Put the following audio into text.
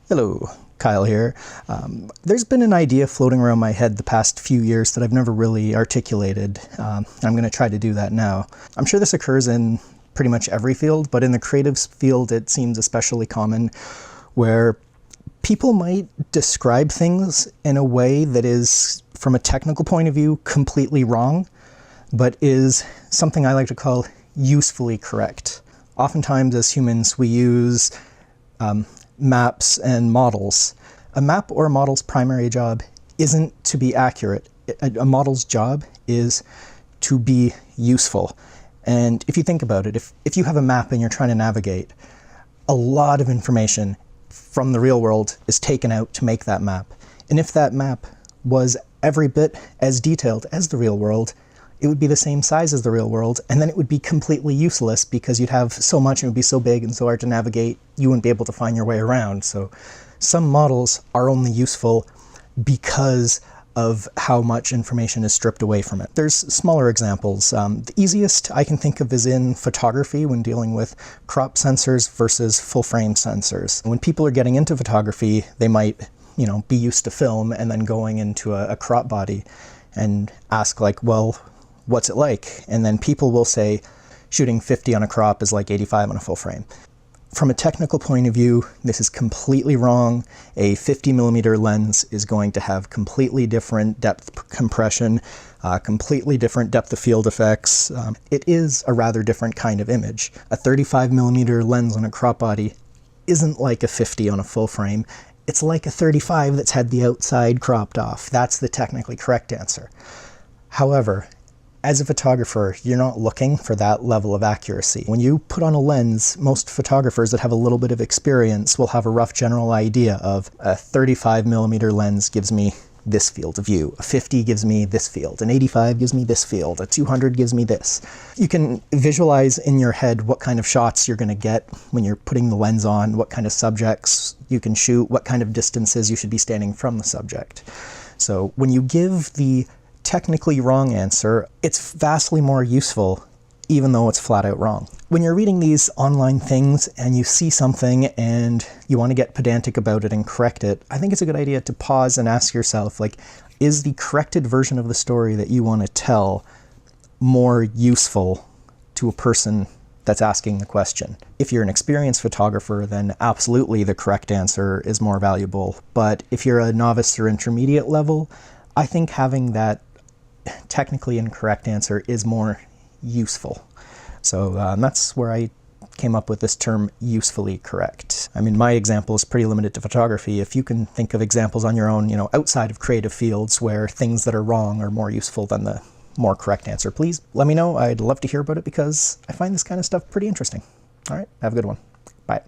Hello, Kyle here. There's been an idea floating around my head the past few years that I've never really articulated. I'm going to try to do that now. I'm sure this occurs in pretty much every field, but in the creative field it seems especially common, where people might describe things in a way that is, from a technical point of view, completely wrong, but is something I like to call usefully correct. Oftentimes as humans we use maps and models. A map or a model's primary job isn't to be accurate. A model's job is to be useful. And if you think about it, if you have a map and you're trying to navigate, a lot of information from the real world is taken out to make that map. And if that map was every bit as detailed as the real world, it would be the same size as the real world, and then it would be completely useless because you'd have so much and it would be so big and so hard to navigate, you wouldn't be able to find your way around. So some models are only useful because of how much information is stripped away from it. There's smaller examples. The easiest I can think of is in photography when dealing with crop sensors versus full frame sensors. When people are getting into photography, they might, be used to film and then going into a crop body and ask like, well, what's it like? And then people will say shooting 50 on a crop is like 85 on a full frame. From a technical point of view, this is completely wrong. A 50mm lens is going to have completely different depth compression, completely different depth of field effects. It is a rather different kind of image. A 35mm lens on a crop body isn't like a 50 on a full frame. It's like a 35 that's had the outside cropped off. That's the technically correct answer. However, as a photographer, you're not looking for that level of accuracy. When you put on a lens, most photographers that have a little bit of experience will have a rough general idea of a 35mm lens gives me this field of view, a 50 gives me this field, an 85 gives me this field, a 200 gives me this. You can visualize in your head what kind of shots you're going to get when you're putting the lens on, what kind of subjects you can shoot, what kind of distances you should be standing from the subject. So when you give the technically wrong answer, it's vastly more useful, even though it's flat out wrong. When you're reading these online things and you see something and you want to get pedantic about it and correct it, I think it's a good idea to pause and ask yourself, like, is the corrected version of the story that you want to tell more useful to a person that's asking the question? If you're an experienced photographer, then absolutely the correct answer is more valuable. But if you're a novice or intermediate level, I think having that technically incorrect answer is more useful. So that's where I came up with this term usefully correct. I mean, my example is pretty limited to photography. If you can think of examples on your own, outside of creative fields where things that are wrong are more useful than the more correct answer, please let me know. I'd love to hear about it because I find this kind of stuff pretty interesting. All right, have a good one. Bye.